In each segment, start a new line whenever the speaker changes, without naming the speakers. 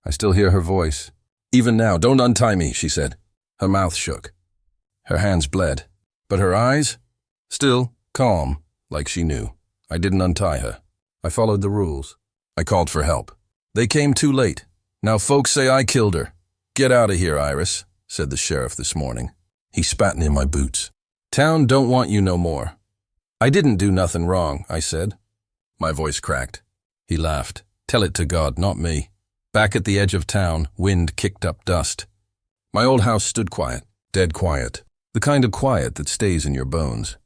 I still hear her voice. Even now, don't untie me, she said. Her mouth shook. Her hands bled. But her eyes? Still calm, like she knew. I didn't untie her. I followed the rules. I called for help. They came too late. Now folks say I killed her. Get out of here, Iris, said the sheriff this morning. He spat in my boots. Town don't want you no more. I didn't do nothing wrong, I said. My voice cracked. He laughed. Tell it to God, not me. Back at the edge of town, wind kicked up dust. My old house stood quiet, dead quiet, the kind of quiet that stays in your bones.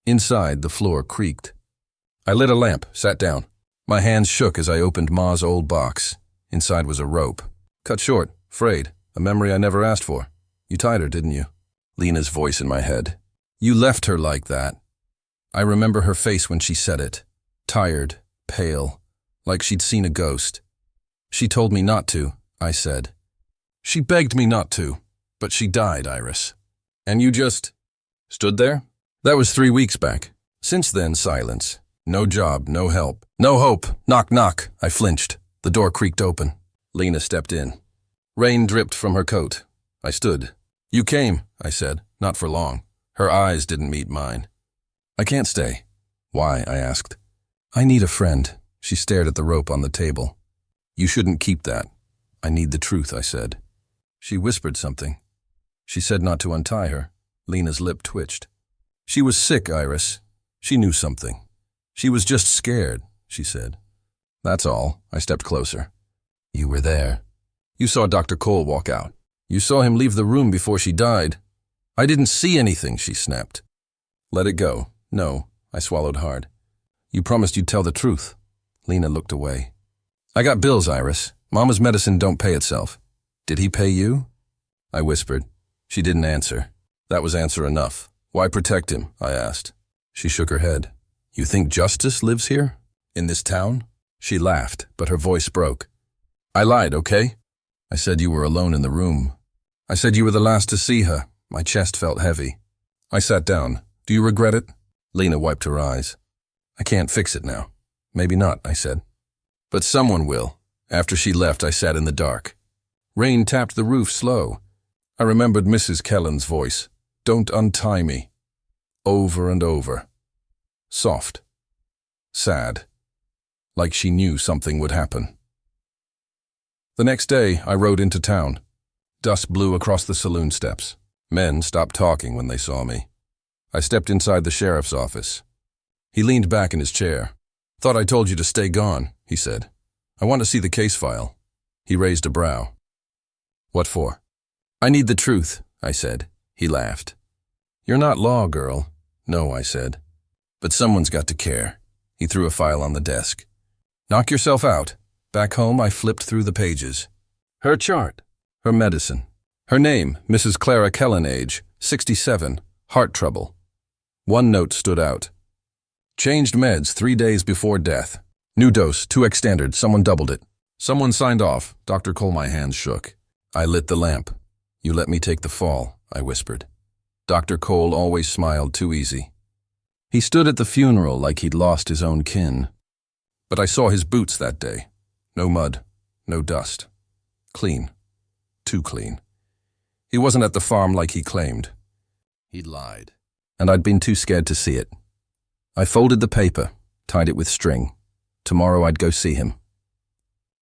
Inside, the floor creaked. I lit a lamp, sat down. My hands shook as I opened Ma's old box. Inside was a rope. Cut short, frayed, a memory I never asked for. You tied her, didn't you? Lena's voice in my head. You left her like that. I remember her face when she said it. Tired, pale, like she'd seen a ghost. She told me not to, I said. She begged me not to, but she died, Iris. And you just stood there? That was 3 weeks back. Since then, silence. No job, no help. No hope. Knock, knock. I flinched. The door creaked open. Lena stepped in. Rain dripped from her coat. I stood. You came, I said, not for long. Her eyes didn't meet mine. I can't stay. Why? I asked. I need a friend. She stared at the rope on the table. You shouldn't keep that. I need the truth, I said. She whispered something. She said not to untie her. Lena's lip twitched. She was sick, Iris. She knew something. She was just scared, she said. That's all. I stepped closer. You were there. You saw Dr. Cole walk out. You saw him leave the room before she died. I didn't see anything, she snapped. Let it go. No, I swallowed hard. You promised you'd tell the truth. Lena looked away. I got bills, Iris. Mama's medicine don't pay itself. Did he pay you? I whispered. She didn't answer. That was answer enough. Why protect him? I asked. She shook her head. You think justice lives here? In this town? She laughed, but her voice broke. I lied, okay? I said you were alone in the room. I said you were the last to see her. My chest felt heavy. I sat down. Do you regret it? Lena wiped her eyes. I can't fix it now. Maybe not, I said. But someone will. After she left, I sat in the dark. Rain tapped the roof slow. I remembered Mrs. Kellen's voice. Don't untie me. Over and over. Soft. Sad. Like she knew something would happen. The next day, I rode into town. Dust blew across the saloon steps. Men stopped talking when they saw me. I stepped inside the sheriff's office. He leaned back in his chair. Thought I told you to stay gone, he said. I want to see the case file. He raised a brow. What for? I need the truth, I said. He laughed. You're not law, girl. No, I said. But someone's got to care. He threw a file on the desk. Knock yourself out. Back home, I flipped through the pages. Her chart. Her medicine. Her name, Mrs. Clara Kellen, age, 67, heart trouble. One note stood out. Changed meds 3 days before death. New dose, 2x standard, someone doubled it. Someone signed off. Dr. Cole, my hands shook. I lit the lamp. You let me take the fall, I whispered. Dr. Cole always smiled too easy. He stood at the funeral like he'd lost his own kin. But I saw his boots that day. No mud, no dust. Clean. Too clean. He wasn't at the farm like he claimed. He'd lied. And I'd been too scared to see it. I folded the paper, tied it with string. Tomorrow I'd go see him.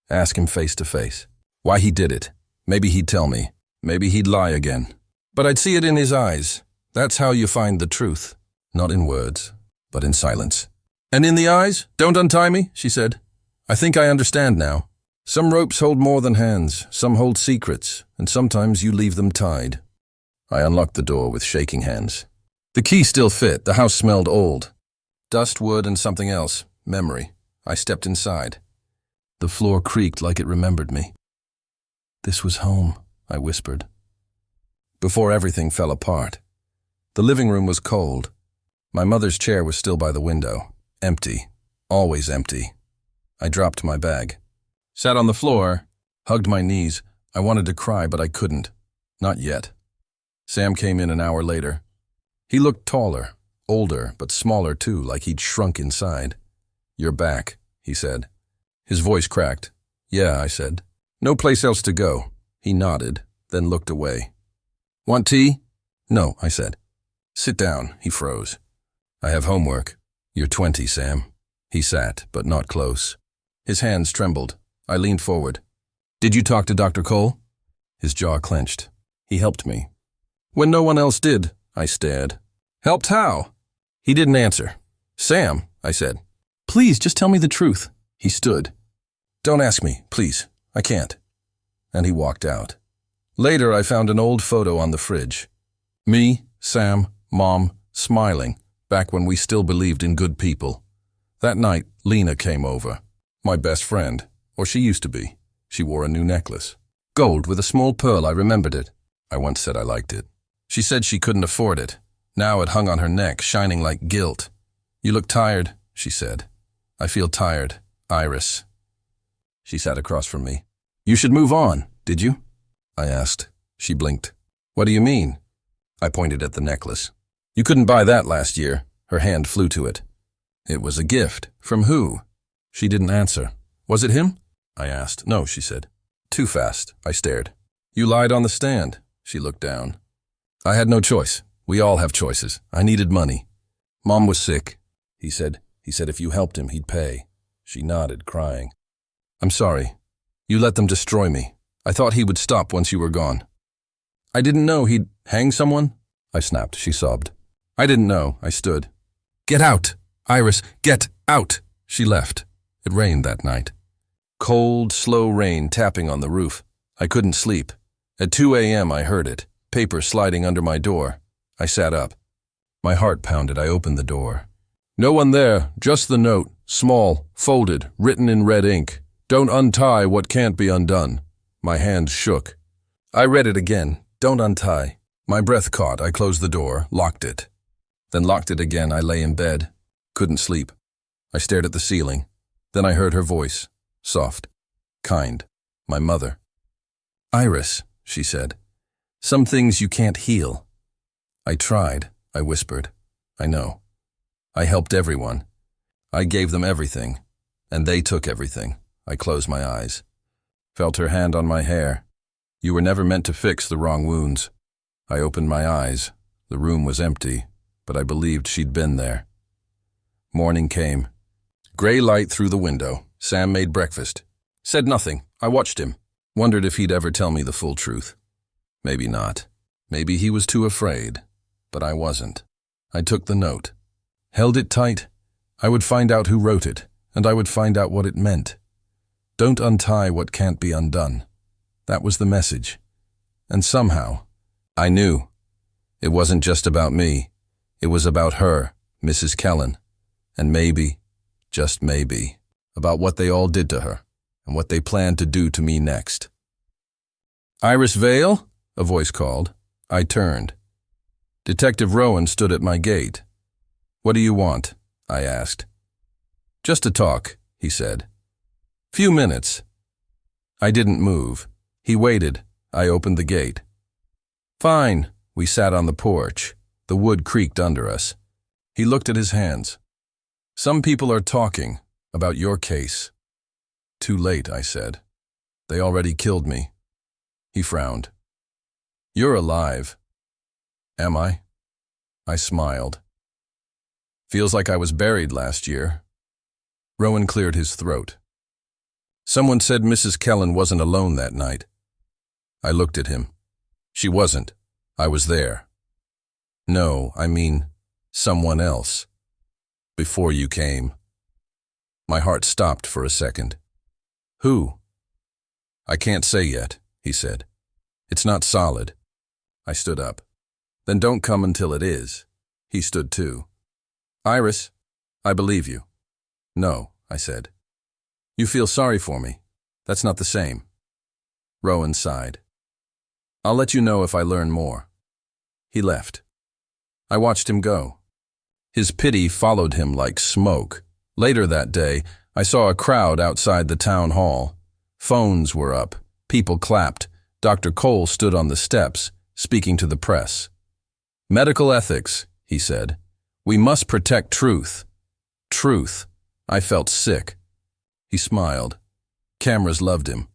Ask him face to face. Why he did it. Maybe he'd tell me. Maybe he'd lie again. But I'd see it in his eyes. That's how you find the truth. Not in words, but in silence. And in the eyes? Don't untie me, she said. I think I understand now. Some ropes hold more than hands, some hold secrets, and sometimes you leave them tied. I unlocked the door with shaking hands. The key still fit, the house smelled old. Dust, wood, and something else, memory. I stepped inside. The floor creaked like it remembered me. This was home, I whispered. Before everything fell apart. The living room was cold. My mother's chair was still by the window, empty, always empty. I dropped my bag. Sat on the floor, hugged my knees. I wanted to cry, but I couldn't. Not yet. Sam came in an hour later. He looked taller, older, but smaller too, like he'd shrunk inside. You're back, he said. His voice cracked. Yeah, I said. No place else to go. He nodded, then looked away. Want tea? No, I said. Sit down, he froze. I have homework. You're 20, Sam. He sat, but not close. His hands trembled. I leaned forward. Did you talk to Dr. Cole? His jaw clenched. He helped me. When no one else did, I stared. Helped how? He didn't answer. Sam, I said. Please, just tell me the truth. He stood. Don't ask me, please. I can't. And he walked out. Later, I found an old photo on the fridge. Me, Sam, Mom, smiling, back when we still believed in good people. That night, Lena came over. My best friend, or she used to be. She wore a new necklace. Gold with a small pearl, I remembered it. I once said I liked it. She said she couldn't afford it. Now it hung on her neck, shining like gilt. You look tired, she said. I feel tired, Iris. She sat across from me. You should move on, did you? I asked. She blinked. What do you mean? I pointed at the necklace. You couldn't buy that last year. Her hand flew to it. It was a gift. From who? She didn't answer. Was it him? I asked. No, she said. Too fast. I stared. You lied on the stand. She looked down. I had no choice. We all have choices. I needed money. Mom was sick, he said. He said if you helped him, he'd pay. She nodded, crying. I'm sorry. You let them destroy me. I thought he would stop once you were gone. I didn't know he'd hang someone. I snapped. She sobbed. I didn't know. I stood. Get out! Iris, get out! She left. It rained that night. Cold, slow rain tapping on the roof. I couldn't sleep. At 2 a.m. I heard it, paper sliding under my door. I sat up. My heart pounded. I opened the door. No one there, just the note, small, folded, written in red ink. Don't untie what can't be undone. My hands shook. I read it again. Don't untie. My breath caught. I closed the door, locked it. Then locked it again. I lay in bed. Couldn't sleep. I stared at the ceiling. Then I heard her voice. Soft. Kind. My mother. Iris, she said. Some things you can't heal. I tried, I whispered. I know. I helped everyone. I gave them everything. And they took everything. I closed my eyes. Felt her hand on my hair. You were never meant to fix the wrong wounds. I opened my eyes. The room was empty, but I believed she'd been there. Morning came. Gray light through the window. Sam made breakfast. Said nothing. I watched him. Wondered if he'd ever tell me the full truth. Maybe not. Maybe he was too afraid. But I wasn't. I took the note. Held it tight. I would find out who wrote it, and I would find out what it meant. Don't untie what can't be undone. That was the message. And somehow, I knew. It wasn't just about me. It was about her, Mrs. Kellen. And maybe, just maybe, about what they all did to her, and what they planned to do to me next. Iris Vale? A voice called. I turned. Detective Rowan stood at my gate. What do you want? I asked. Just to talk, he said. Few minutes. I didn't move. He waited. I opened the gate. Fine. We sat on the porch. The wood creaked under us. He looked at his hands. Some people are talking about your case. Too late, I said. They already killed me. He frowned. You're alive. Am I? I smiled. Feels like I was buried last year. Rowan cleared his throat. Someone said Mrs. Kellen wasn't alone that night. I looked at him. She wasn't. I was there. No, I mean, someone else. Before you came. My heart stopped for a second. Who? I can't say yet, he said. It's not solid. I stood up. Then don't come until it is. He stood too. Iris, I believe you. No, I said. You feel sorry for me. That's not the same. Rowan sighed. I'll let you know if I learn more. He left. I watched him go. His pity followed him like smoke. Later that day, I saw a crowd outside the town hall. Phones were up. People clapped. Dr. Cole stood on the steps, speaking to the press. Medical ethics, he said. We must protect truth. Truth. I felt sick. He smiled. Cameras loved him.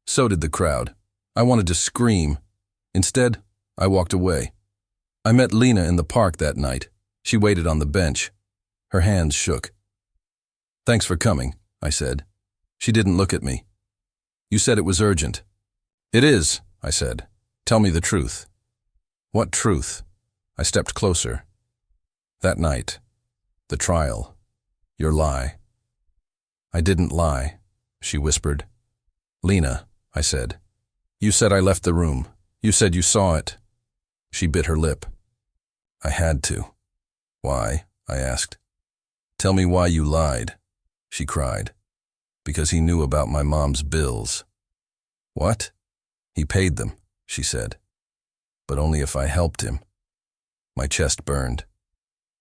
So did the crowd. I wanted to scream. Instead, I walked away. I met Lena in the park that night. She waited on the bench. Her hands shook. "Thanks for coming," I said. She didn't look at me. "You said it was urgent." "It is," I said. "Tell me the truth." "What truth?" I stepped closer. "That night. The trial. Your lie." "I didn't lie," she whispered. "Lena," I said. "You said I left the room. You said you saw it." She bit her lip. "I had to." "Why?" I asked. "Tell me why you lied," she cried. "Because he knew about my mom's bills." "What?" "He paid them," she said. "But only if I helped him." My chest burned.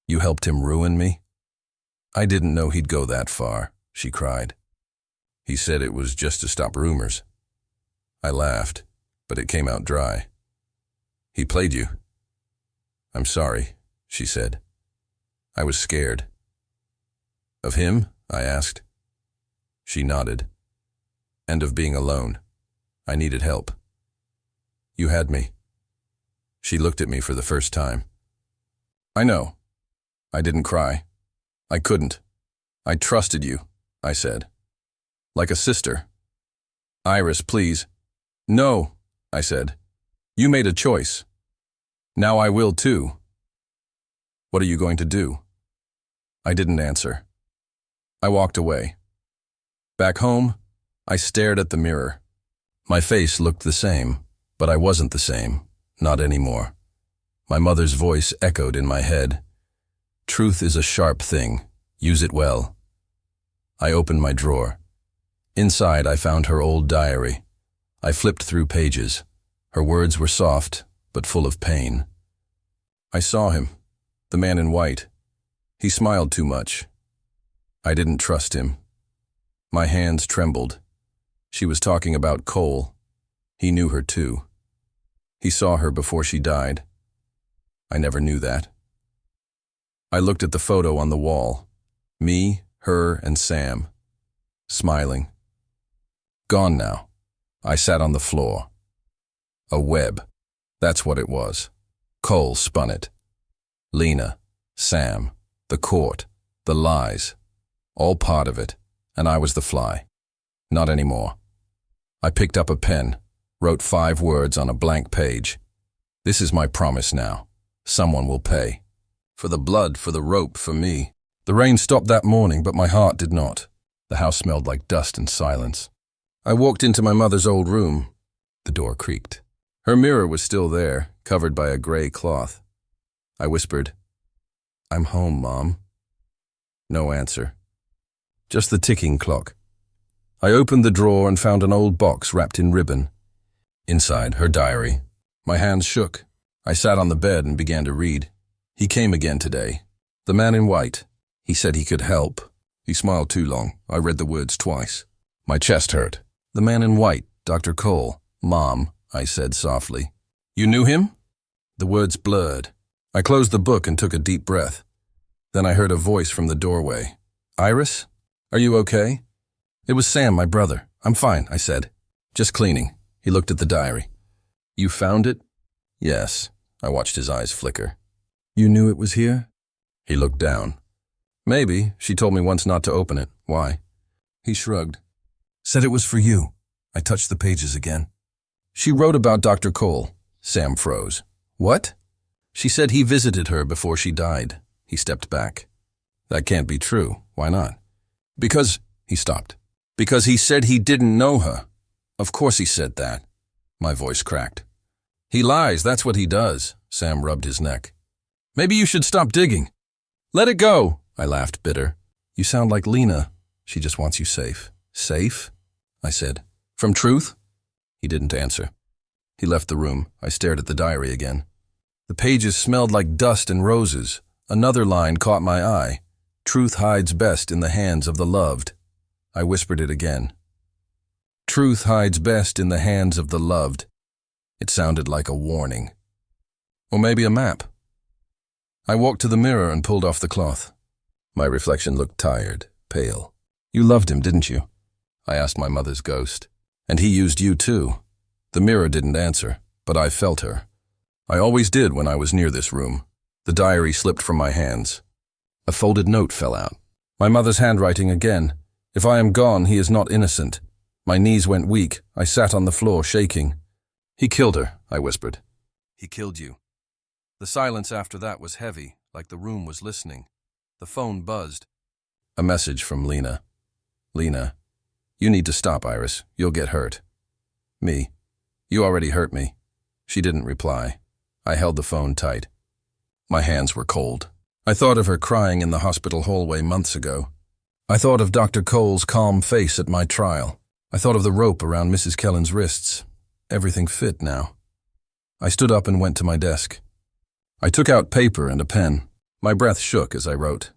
"You helped him ruin me?" "I didn't know he'd go that far," she cried. "He said it was just to stop rumors." I laughed, but it came out dry. "He played you." "I'm sorry," she said. I was scared. "Of him?" I asked. She nodded. "And of being alone. I needed help." "You had me." She looked at me for the first time. "I know." I didn't cry. I couldn't. "I trusted you," I said. "Like a sister." "Iris, please." "No," I said. "You made a choice. Now I will too." "What are you going to do?" I didn't answer. I walked away. Back home, I stared at the mirror. My face looked the same, but I wasn't the same, not anymore. My mother's voice echoed in my head. "Truth is a sharp thing. Use it well." I opened my drawer. Inside, I found her old diary. I flipped through pages. Her words were soft, but full of pain. I saw him, the man in white. He smiled too much. I didn't trust him. My hands trembled. She was talking about Cole. He knew her too. He saw her before she died. I never knew that. I looked at the photo on the wall. Me, her, and Sam. Smiling. Gone now. I sat on the floor. A web. That's what it was. Cole spun it. Lena, Sam, the court, the lies. All part of it, and I was the fly. Not anymore. I picked up a pen, wrote 5 words on a blank page. This is my promise now. Someone will pay. For the blood, for the rope, for me. The rain stopped that morning, but my heart did not. The house smelled like dust and silence. I walked into my mother's old room. The door creaked. Her mirror was still there, covered by a gray cloth. I whispered, "I'm home, Mom." No answer. Just the ticking clock. I opened the drawer and found an old box wrapped in ribbon. Inside, her diary. My hands shook. I sat on the bed and began to read. He came again today. The man in white. He said he could help. He smiled too long. I read the words twice. My chest hurt. The man in white, Dr. Cole. "Mom," I said softly. "You knew him?" The words blurred. I closed the book and took a deep breath. Then I heard a voice from the doorway. "Iris? Are you okay?" It was Sam, my brother. "I'm fine," I said. "Just cleaning." He looked at the diary. "You found it?" "Yes." I watched his eyes flicker. "You knew it was here?" He looked down. "Maybe. She told me once not to open it. Why?" He shrugged. "Said it was for you." I touched the pages again. "She wrote about Dr. Cole." Sam froze. "What?" "She said he visited her before she died." He stepped back. "That can't be true. Why not?" "Because—" He stopped. "Because he said he didn't know her." "Of course he said that." My voice cracked. "He lies, that's what he does." Sam rubbed his neck. "Maybe you should stop digging." "Let it go," I laughed, bitter. "You sound like Lena. She just wants you safe." "Safe?" I said. "From truth?" He didn't answer. He left the room. I stared at the diary again. The pages smelled like dust and roses. Another line caught my eye. "Truth hides best in the hands of the loved." I whispered it again. "Truth hides best in the hands of the loved." It sounded like a warning. Or maybe a map. I walked to the mirror and pulled off the cloth. My reflection looked tired, pale. "You loved him, didn't you?" I asked my mother's ghost. And he used you too. The mirror didn't answer, but I felt her. I always did when I was near this room. The diary slipped from my hands. A folded note fell out. My mother's handwriting again. If I am gone, he is not innocent. My knees went weak. I sat on the floor, shaking. He killed her, I whispered. He killed you. The silence after that was heavy, like the room was listening. The phone buzzed. A message from Lena. Lena, you need to stop, Iris. You'll get hurt. Me. You already hurt me. She didn't reply. I held the phone tight. My hands were cold. I thought of her crying in the hospital hallway months ago. I thought of Dr. Cole's calm face at my trial. I thought of the rope around Mrs. Kellen's wrists. Everything fit now. I stood up and went to my desk. I took out paper and a pen. My breath shook as I wrote.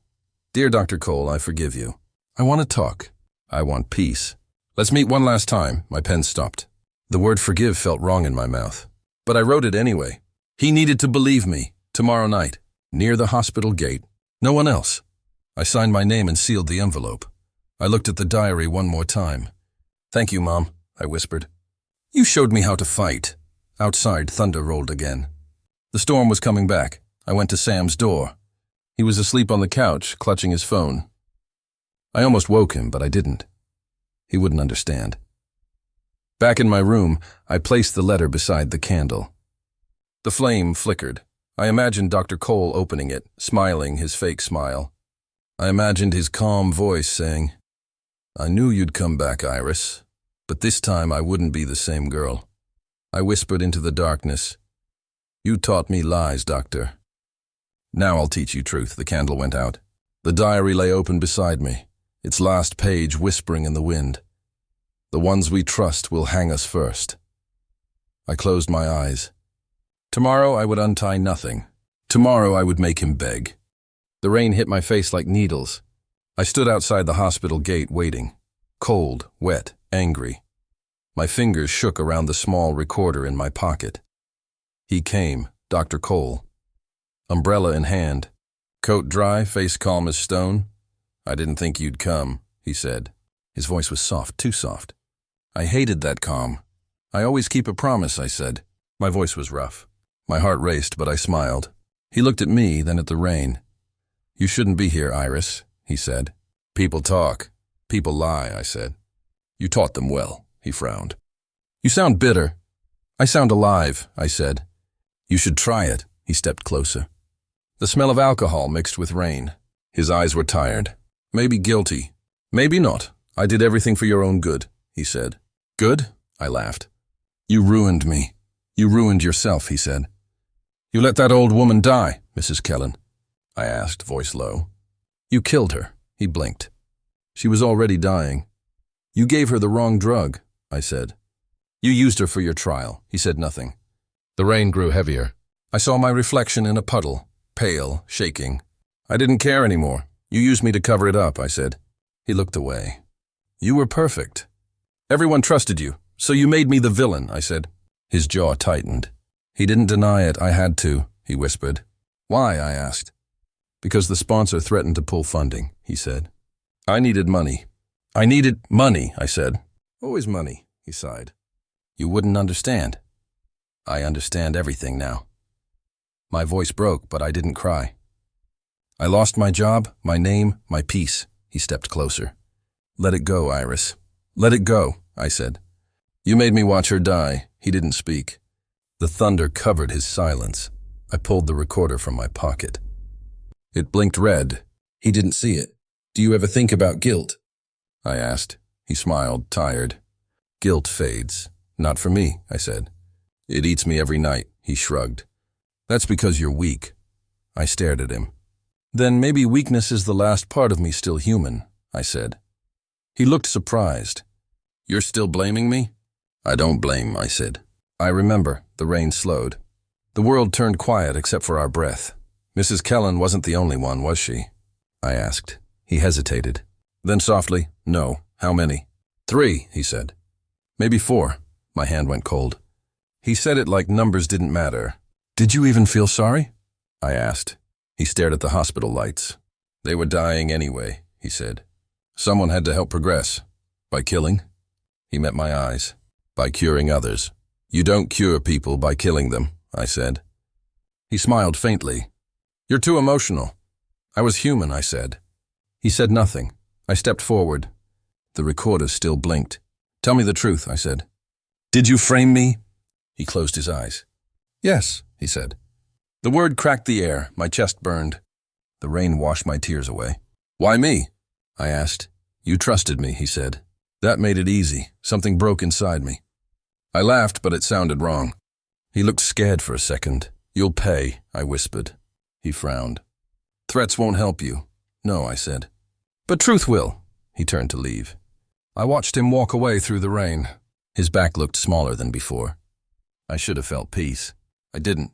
Dear Dr. Cole, I forgive you. I want to talk. I want peace. Let's meet one last time. My pen stopped. The word forgive felt wrong in my mouth. But I wrote it anyway. He needed to believe me. Tomorrow night. Near the hospital gate. No one else. I signed my name and sealed the envelope. I looked at the diary one more time. Thank you, Mom, I whispered. You showed me how to fight. Outside, thunder rolled again. The storm was coming back. I went to Sam's door. He was asleep on the couch, clutching his phone. I almost woke him, but I didn't. He wouldn't understand. Back in my room, I placed the letter beside the candle. The flame flickered. I imagined Dr. Cole opening it, smiling his fake smile. I imagined his calm voice saying, I knew you'd come back, Iris, but this time I wouldn't be the same girl. I whispered into the darkness, You taught me lies, Doctor. Now I'll teach you truth. The candle went out. The diary lay open beside me, its last page whispering in the wind. The ones we trust will hang us first. I closed my eyes. Tomorrow I would untie nothing. Tomorrow I would make him beg. The rain hit my face like needles. I stood outside the hospital gate waiting. Cold, wet, angry. My fingers shook around the small recorder in my pocket. He came, Dr. Cole. Umbrella in hand. Coat dry, face calm as stone. I didn't think you'd come, he said. His voice was soft, too soft. I hated that calm. I always keep a promise, I said. My voice was rough. My heart raced, but I smiled. He looked at me, then at the rain. You shouldn't be here, Iris, he said. People talk. People lie, I said. You taught them well, he frowned. You sound bitter. I sound alive, I said. You should try it, he stepped closer. The smell of alcohol mixed with rain. His eyes were tired. Maybe guilty. Maybe not. I did everything for your own good, he said. Good? I laughed. You ruined me. You ruined yourself, he said. You let that old woman die, Mrs. Kellen, I asked, voice low. You killed her, he blinked. She was already dying. You gave her the wrong drug, I said. You used her for your trial, he said nothing. The rain grew heavier. I saw my reflection in a puddle, pale, shaking. I didn't care anymore. You used me to cover it up, I said. He looked away. You were perfect. Everyone trusted you, so you made me the villain, I said. His jaw tightened. He didn't deny it. I had to, he whispered. Why, I asked. Because the sponsor threatened to pull funding, he said. I needed money. I needed money, I said. Always money, he sighed. You wouldn't understand. I understand everything now. My voice broke, but I didn't cry. I lost my job, my name, my peace. He stepped closer. Let it go, Iris. Let it go, I said. You made me watch her die. He didn't speak. The thunder covered his silence. I pulled the recorder from my pocket. It blinked red. He didn't see it. Do you ever think about guilt? I asked. He smiled, tired. Guilt fades. Not for me, I said. It eats me every night, he shrugged. That's because you're weak. I stared at him. Then maybe weakness is the last part of me still human, I said. He looked surprised. You're still blaming me? I don't blame, I said. I remember. The rain slowed. The world turned quiet except for our breath. Mrs. Kellen wasn't the only one, was she? I asked. He hesitated. Then softly, no. How many? 3, he said. Maybe 4. My hand went cold. He said it like numbers didn't matter. Did you even feel sorry? I asked. He stared at the hospital lights. They were dying anyway, he said. Someone had to help progress. By killing? He met my eyes. By curing others. You don't cure people by killing them, I said. He smiled faintly. You're too emotional. I was human, I said. He said nothing. I stepped forward. The recorder still blinked. Tell me the truth, I said. Did you frame me? He closed his eyes. Yes, he said. The word cracked the air. My chest burned. The rain washed my tears away. Why me? I asked. You trusted me, he said. That made it easy. Something broke inside me. I laughed, but it sounded wrong. He looked scared for a second. You'll pay, I whispered. He frowned. Threats won't help you. No, I said. But truth will. He turned to leave. I watched him walk away through the rain. His back looked smaller than before. I should have felt peace. I didn't.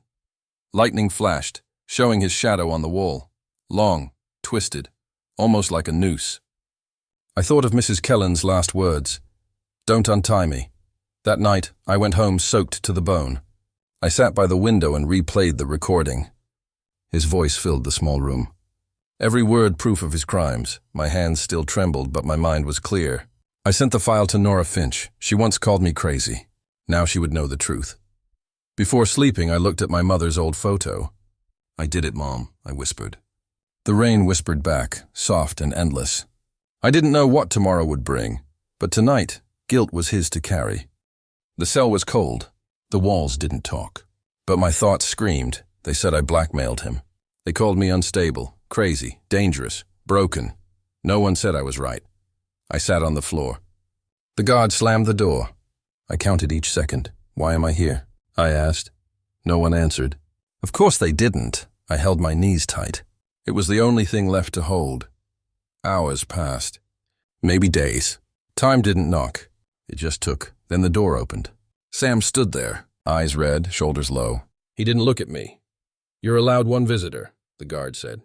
Lightning flashed, showing his shadow on the wall. Long, twisted, almost like a noose. I thought of Mrs. Kellen's last words. Don't untie me. That night, I went home soaked to the bone. I sat by the window and replayed the recording. His voice filled the small room. Every word proof of his crimes. My hands still trembled, but my mind was clear. I sent the file to Nora Finch. She once called me crazy. Now she would know the truth. Before sleeping, I looked at my mother's old photo. I did it, Mom, I whispered. The rain whispered back, soft and endless. I didn't know what tomorrow would bring, but tonight, guilt was his to carry. The cell was cold. The walls didn't talk. But my thoughts screamed. They said I blackmailed him. They called me unstable, crazy, dangerous, broken. No one said I was right. I sat on the floor. The guard slammed the door. I counted each second. Why am I here? I asked. No one answered. Of course they didn't. I held my knees tight. It was the only thing left to hold. Hours passed. Maybe days. Time didn't knock. It just took. Then the door opened. Sam stood there, eyes red, shoulders low. He didn't look at me. You're allowed one visitor, the guard said.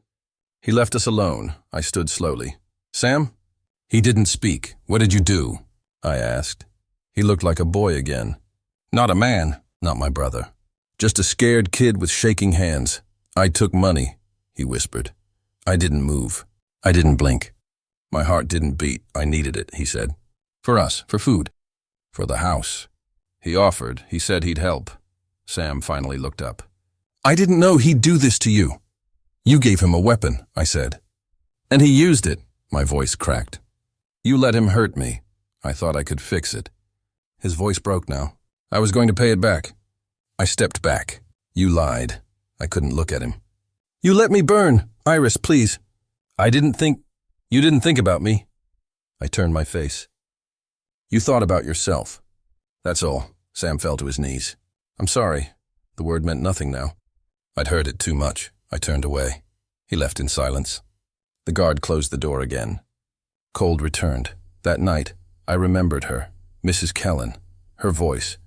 He left us alone. I stood slowly. Sam? He didn't speak. What did you do? I asked. He looked like a boy again. Not a man, not my brother. Just a scared kid with shaking hands. I took money, he whispered. I didn't move. I didn't blink. My heart didn't beat. I needed it, he said. For us, for food. For the house. He offered. He said he'd help. Sam finally looked up. I didn't know he'd do this to you. You gave him a weapon, I said. And he used it, my voice cracked. You let him hurt me. I thought I could fix it. His voice broke now. I was going to pay it back. I stepped back. You lied. I couldn't look at him. You let me burn. Iris, please. You didn't think about me. I turned my face. You thought about yourself. That's all. Sam fell to his knees. I'm sorry. The word meant nothing now. I'd heard it too much. I turned away. He left in silence. The guard closed the door again. Cold returned. That night, I remembered her, Mrs. Kellen, her voice.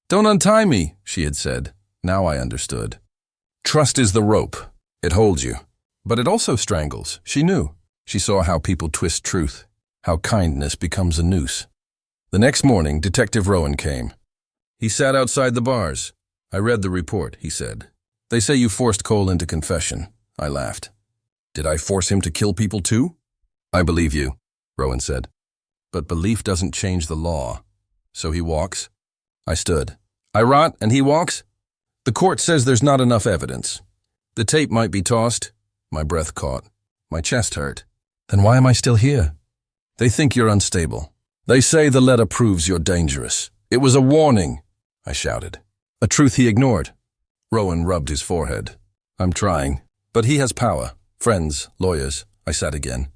Don't untie me, she had said. Now I understood. Trust is the rope. It holds you. But it also strangles. She knew. She saw how people twist truth, how kindness becomes a noose. The next morning, Detective Rowan came. He sat outside the bars. I read the report, he said. They say you forced Cole into confession. I laughed. Did I force him to kill people too? I believe you, Rowan said. But belief doesn't change the law. So he walks? I stood. I rot and he walks? The court says there's not enough evidence. The tape might be tossed. My breath caught. My chest hurt. Then why am I still here? They think you're unstable. They say the letter proves you're dangerous. It was a warning, I shouted. A truth he ignored. Rowan rubbed his forehead. I'm trying. But he has power. Friends, lawyers. I sat again.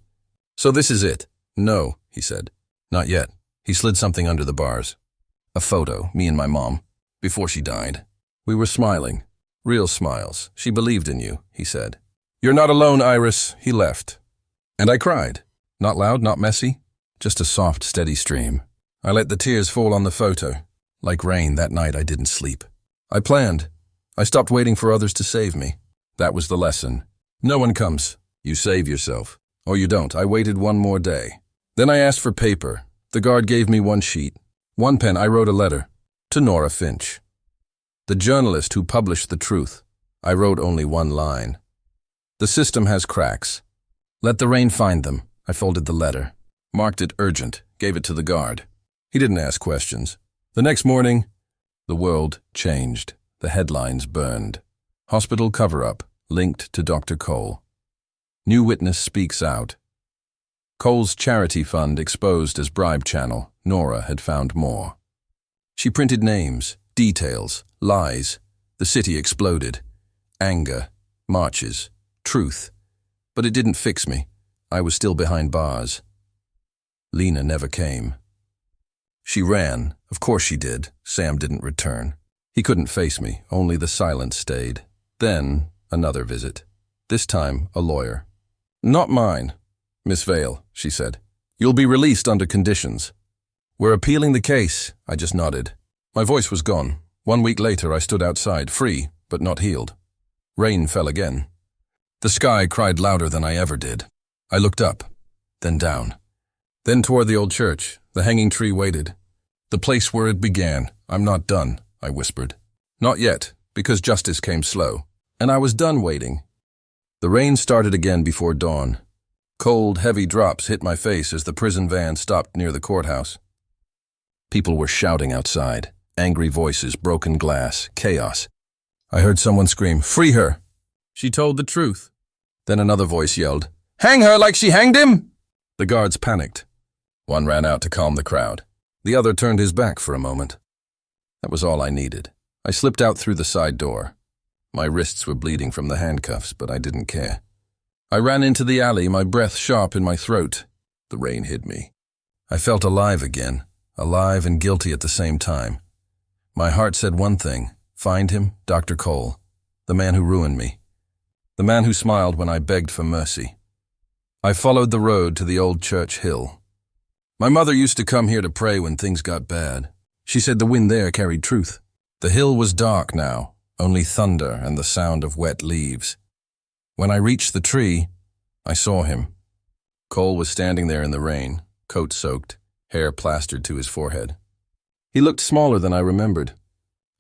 So this is it? No, he said. Not yet. He slid something under the bars. A photo, me and my mom, before she died. We were smiling. Real smiles. She believed in you, he said. You're not alone, Iris. He left. And I cried. Not loud, not messy. Just a soft, steady stream. I let the tears fall on the photo. Like rain, that night I didn't sleep. I planned. I stopped waiting for others to save me. That was the lesson. No one comes. You save yourself. Or you don't. I waited one more day. Then I asked for paper. The guard gave me one sheet. One pen. I wrote a letter. To Nora Finch. The journalist who published the truth. I wrote only one line. The system has cracks. Let the rain find them. I folded the letter. Marked it urgent. Gave it to the guard. He didn't ask questions. The next morning, the world changed. The headlines burned. Hospital cover-up linked to Dr. Cole. New witness speaks out. Cole's charity fund exposed as bribe channel. Nora had found more. She printed names, details, lies. The city exploded. Anger, marches, truth. But it didn't fix me. I was still behind bars. Lena never came. She ran. Of course she did. Sam didn't return. He couldn't face me. Only the silence stayed. Then, another visit. This time, a lawyer. "Not mine, Miss Vale," she said. "You'll be released under conditions." "We're appealing the case," I just nodded. My voice was gone. 1 week later, I stood outside, free, but not healed. Rain fell again. The sky cried louder than I ever did. I looked up, then down. Then toward the old church. The hanging tree waited. "The place where it began. I'm not done," I whispered. "Not yet, because justice came slow. And I was done waiting." The rain started again before dawn. Cold, heavy drops hit my face as the prison van stopped near the courthouse. People were shouting outside. Angry voices, broken glass, chaos. I heard someone scream, "Free her!" "She told the truth." Then another voice yelled, "Hang her like she hanged him!" The guards panicked. One ran out to calm the crowd. The other turned his back for a moment. That was all I needed. I slipped out through the side door. My wrists were bleeding from the handcuffs, but I didn't care. I ran into the alley, my breath sharp in my throat. The rain hit me. I felt alive again, alive and guilty at the same time. My heart said one thing: find him, Dr. Cole, the man who ruined me, the man who smiled when I begged for mercy. I followed the road to the old church hill. My mother used to come here to pray when things got bad. She said the wind there carried truth. The hill was dark now, only thunder and the sound of wet leaves. When I reached the tree, I saw him. Cole was standing there in the rain, coat soaked, hair plastered to his forehead. He looked smaller than I remembered.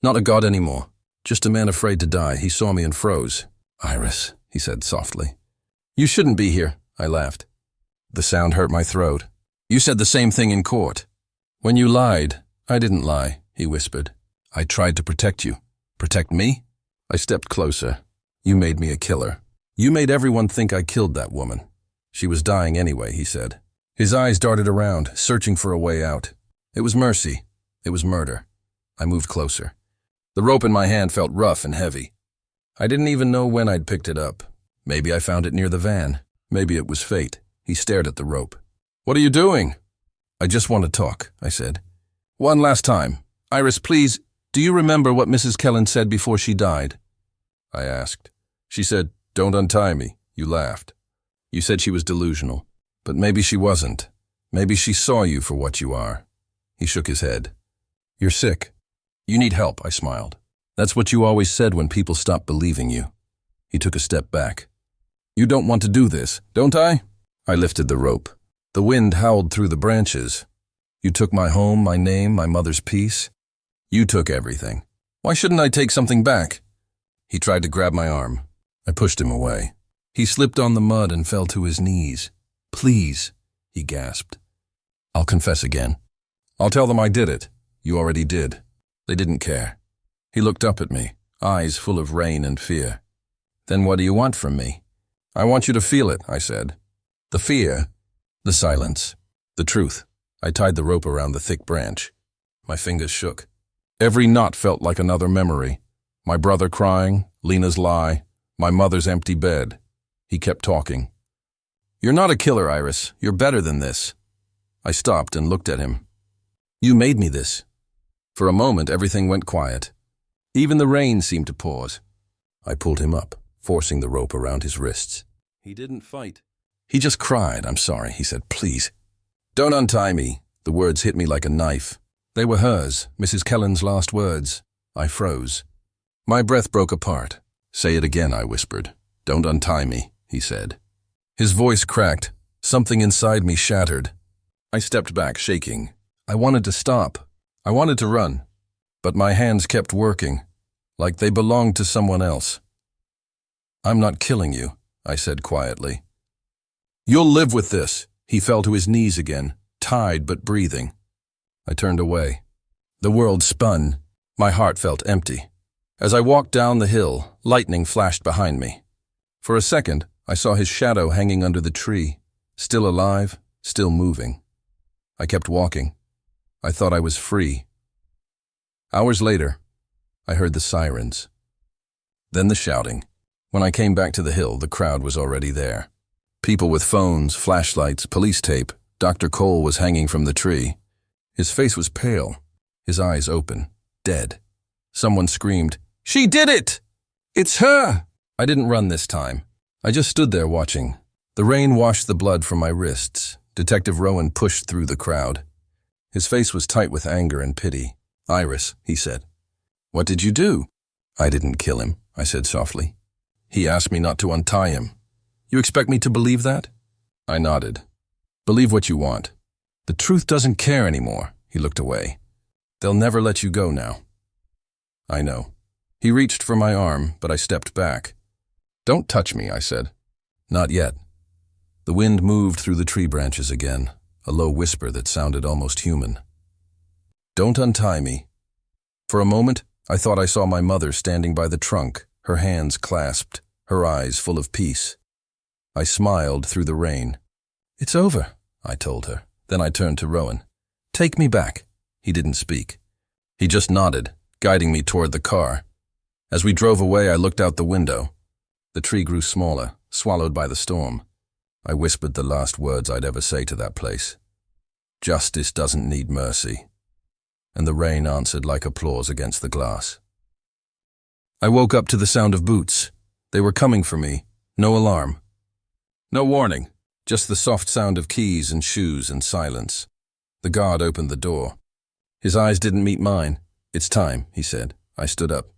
Not a god anymore, just a man afraid to die. He saw me and froze. "Iris," he said softly. "You shouldn't be here," I laughed. The sound hurt my throat. "You said the same thing in court." "When you lied, I didn't lie," he whispered. "I tried to protect you." "Protect me?" I stepped closer. "You made me a killer. You made everyone think I killed that woman." "She was dying anyway," he said. His eyes darted around, searching for a way out. It was mercy. It was murder. I moved closer. The rope in my hand felt rough and heavy. I didn't even know when I'd picked it up. Maybe I found it near the van. Maybe it was fate. He stared at the rope. "What are you doing?" "I just want to talk," I said. "One last time. Iris, please, do you remember what Mrs. Kellen said before she died?" I asked. She said, "Don't untie me." You laughed. You said she was delusional. But maybe she wasn't. Maybe she saw you for what you are. He shook his head. "You're sick. You need help," I smiled. "That's what you always said when people stopped believing you." He took a step back. "You don't want to do this, don't I?" I lifted the rope. The wind howled through the branches. "You took my home, my name, my mother's peace. You took everything. Why shouldn't I take something back?" He tried to grab my arm. I pushed him away. He slipped on the mud and fell to his knees. "Please," he gasped. "I'll confess again. I'll tell them I did it. You already did." They didn't care. He looked up at me, eyes full of rain and fear. "Then what do you want from me?" "I want you to feel it," I said. "The fear, the silence, the truth." I tied the rope around the thick branch. My fingers shook. Every knot felt like another memory. My brother crying, Lena's lie, my mother's empty bed. He kept talking. "You're not a killer, Iris. You're better than this." I stopped and looked at him. "You made me this." For a moment, everything went quiet. Even the rain seemed to pause. I pulled him up, forcing the rope around his wrists. He didn't fight. He just cried. "I'm sorry," he said. "Please." "Don't untie me." The words hit me like a knife. They were hers, Mrs. Kellen's last words. I froze. My breath broke apart. "Say it again," I whispered. "Don't untie me," he said. His voice cracked. Something inside me shattered. I stepped back, shaking. I wanted to stop. I wanted to run. But my hands kept working, like they belonged to someone else. "I'm not killing you," I said quietly. "You'll live with this." He fell to his knees again, tied but breathing. I turned away. The world spun. My heart felt empty. As I walked down the hill, lightning flashed behind me. For a second, I saw his shadow hanging under the tree, still alive, still moving. I kept walking. I thought I was free. Hours later, I heard the sirens. Then the shouting. When I came back to the hill, the crowd was already there. People with phones, flashlights, police tape. Dr. Cole was hanging from the tree. His face was pale, his eyes open, dead. Someone screamed, "She did it! It's her!" I didn't run this time. I just stood there watching. The rain washed the blood from my wrists. Detective Rowan pushed through the crowd. His face was tight with anger and pity. "Iris," he said. "What did you do?" "I didn't kill him," I said softly. "He asked me not to untie him. You expect me to believe that?" I nodded. "Believe what you want. The truth doesn't care anymore." He looked away. "They'll never let you go now." "I know." He reached for my arm, but I stepped back. "Don't touch me," I said. "Not yet." The wind moved through the tree branches again, a low whisper that sounded almost human. "Don't untie me." For a moment, I thought I saw my mother standing by the trunk, her hands clasped, her eyes full of peace. I smiled through the rain. "It's over," I told her. Then I turned to Rowan. "Take me back." He didn't speak. He just nodded, guiding me toward the car. As we drove away, I looked out the window. The tree grew smaller, swallowed by the storm. I whispered the last words I'd ever say to that place. "Justice doesn't need mercy." And the rain answered like applause against the glass. I woke up to the sound of boots. They were coming for me. No alarm. No warning. Just the soft sound of keys and shoes and silence. The guard opened the door. His eyes didn't meet mine. "It's time," he said. I stood up.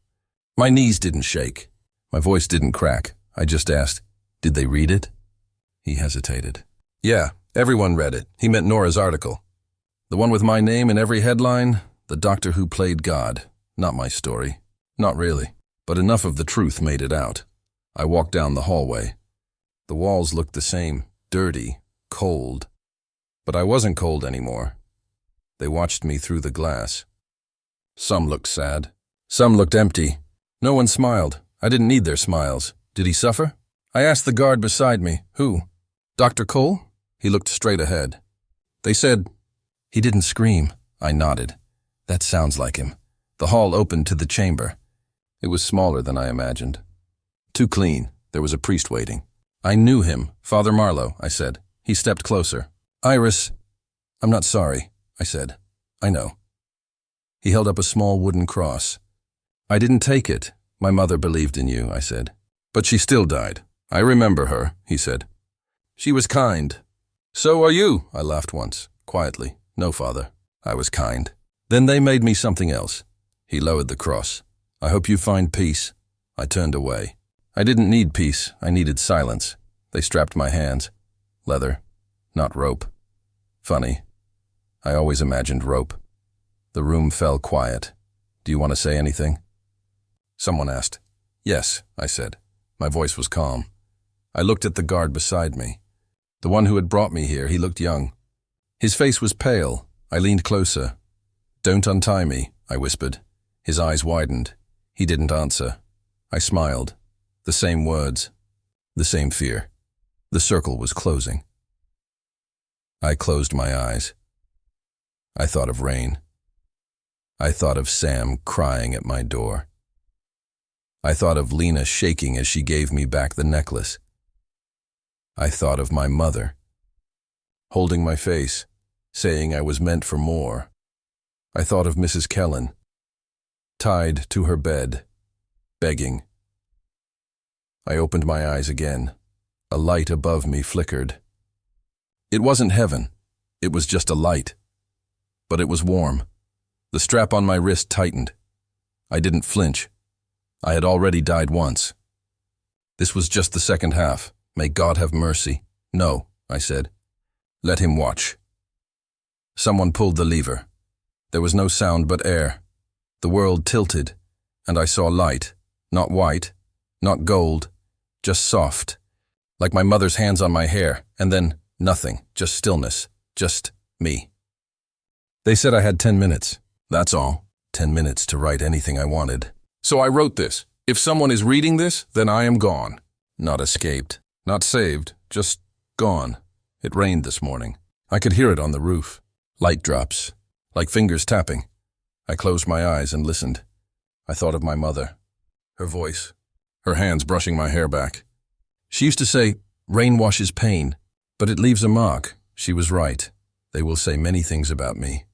My knees didn't shake. My voice didn't crack. I just asked, "Did they read it?" He hesitated. "Yeah, everyone read it." He meant Nora's article. The one with my name in every headline, "The Doctor Who Played God." Not my story. Not really. But enough of the truth made it out. I walked down the hallway. The walls looked the same, dirty, cold. But I wasn't cold anymore. They watched me through the glass. Some looked sad. Some looked empty. No one smiled. I didn't need their smiles. Did he suffer? I asked the guard beside me. "Who? Dr. Cole?" He looked straight ahead. They said, "He didn't scream." I nodded. "That sounds like him." The hall opened to the chamber. It was smaller than I imagined. Too clean. There was a priest waiting. "I knew him, Father Marlowe," I said. He stepped closer. "Iris, I'm not sorry," I said. "I know." He held up a small wooden cross. "I didn't take it. My mother believed in you," I said. "But she still died." "I remember her," he said. "She was kind." "So are you," I laughed once, quietly. "No, Father, I was kind." Then they made me something else. He lowered the cross. "I hope you find peace." I turned away. I didn't need peace. I needed silence. They strapped my hands. Leather, not rope. Funny. I always imagined rope. The room fell quiet. "Do you want to say anything?" Someone asked. "Yes," I said. My voice was calm. I looked at the guard beside me. The one who had brought me here, he looked young. His face was pale. I leaned closer. "Don't untie me," I whispered. His eyes widened. He didn't answer. I smiled. The same words. The same fear. The circle was closing. I closed my eyes. I thought of rain. I thought of Sam crying at my door. I thought of Lena shaking as she gave me back the necklace. I thought of my mother, holding my face, saying I was meant for more. I thought of Mrs. Kellen, tied to her bed, begging. I opened my eyes again. A light above me flickered. It wasn't heaven. It was just a light. But it was warm. The strap on my wrist tightened. I didn't flinch. I had already died once. This was just the second half. May God have mercy. "No," I said. "Let him watch." Someone pulled the lever. There was no sound but air. The world tilted, and I saw light. Not white, not gold, just soft. Like my mother's hands on my hair, and then nothing, just stillness, just me. They said I had 10 minutes. That's all. 10 minutes to write anything I wanted. So I wrote this. If someone is reading this, then I am gone. Not escaped. Not saved. Just gone. It rained this morning. I could hear it on the roof. Light drops. Like fingers tapping. I closed my eyes and listened. I thought of my mother. Her voice. Her hands brushing my hair back. She used to say, "Rain washes pain, but it leaves a mark." She was right. They will say many things about me.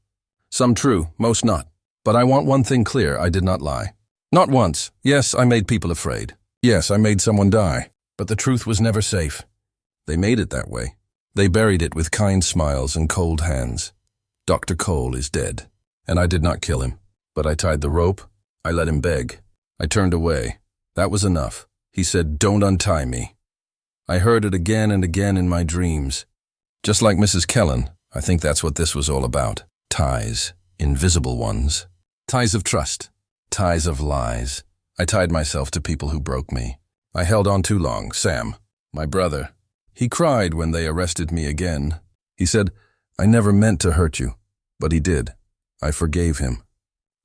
Some true, most not. But I want one thing clear, I did not lie. Not once. Yes, I made people afraid. Yes, I made someone die. But the truth was never safe. They made it that way. They buried it with kind smiles and cold hands. Dr. Cole is dead. And I did not kill him. But I tied the rope. I let him beg. I turned away. That was enough. He said, "Don't untie me." I heard it again and again in my dreams. Just like Mrs. Kellen, I think that's what this was all about. Ties. Invisible ones. Ties of trust. Ties of lies. I tied myself to people who broke me. I held on too long. Sam, my brother. He cried when they arrested me again. He said, "I never meant to hurt you." But he did. I forgave him.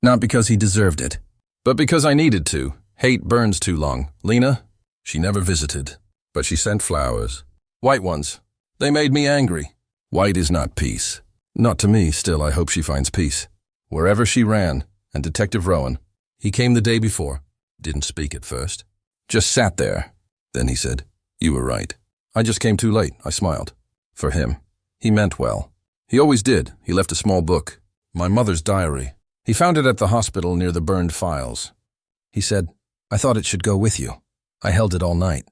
Not because he deserved it, but because I needed to. Hate burns too long. Lena, she never visited, but she sent flowers. White ones. They made me angry. White is not peace. Not to me, still I hope she finds peace. Wherever she ran, and Detective Rowan, he came the day before. Didn't speak at first. Just sat there. Then he said, "You were right." I just came too late. I smiled. For him. He meant well. He always did. He left a small book. My mother's diary. He found it at the hospital near the burned files. He said, "I thought it should go with you." I held it all night.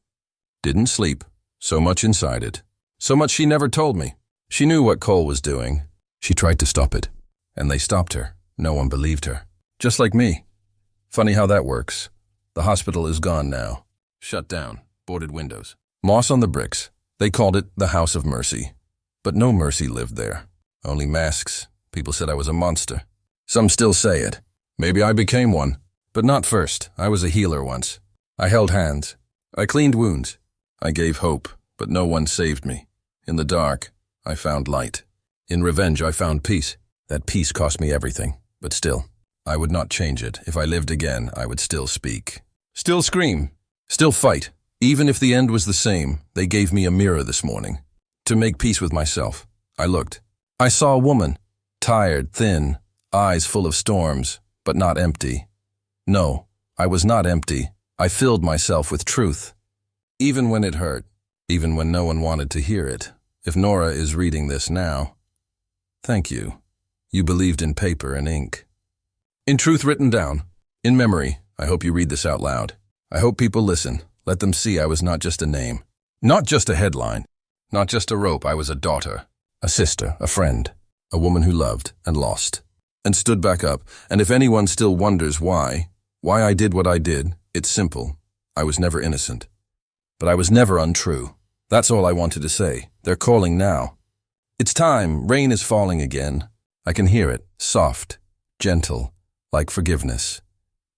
Didn't sleep. So much inside it. So much she never told me. She knew what Cole was doing. She tried to stop it. And they stopped her. No one believed her. Just like me. Funny how that works. The hospital is gone now. Shut down. Boarded windows. Moss on the bricks. They called it the House of Mercy. But no mercy lived there. Only masks. People said I was a monster. Some still say it. Maybe I became one. But not first. I was a healer once. I held hands. I cleaned wounds. I gave hope, but no one saved me. In the dark, I found light. In revenge, I found peace. That peace cost me everything. But still, I would not change it. If I lived again, I would still speak. Still scream. Still fight. Even if the end was the same, they gave me a mirror this morning. To make peace with myself. I looked. I saw a woman. Tired, thin, eyes full of storms, but not empty. No, I was not empty. I filled myself with truth. Even when it hurt. Even when no one wanted to hear it. If Nora is reading this now, thank you. You believed in paper and ink. In truth written down. In memory. I hope you read this out loud. I hope people listen. Let them see I was not just a name. Not just a headline. Not just a rope. I was a daughter. A sister. A friend. A woman who loved and lost. And stood back up. And if anyone still wonders why I did what I did, it's simple. I was never innocent. But I was never untrue. That's all I wanted to say. They're calling now. It's time. Rain is falling again. I can hear it. Soft. Gentle. Like forgiveness.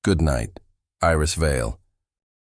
Good night. Iris Vale.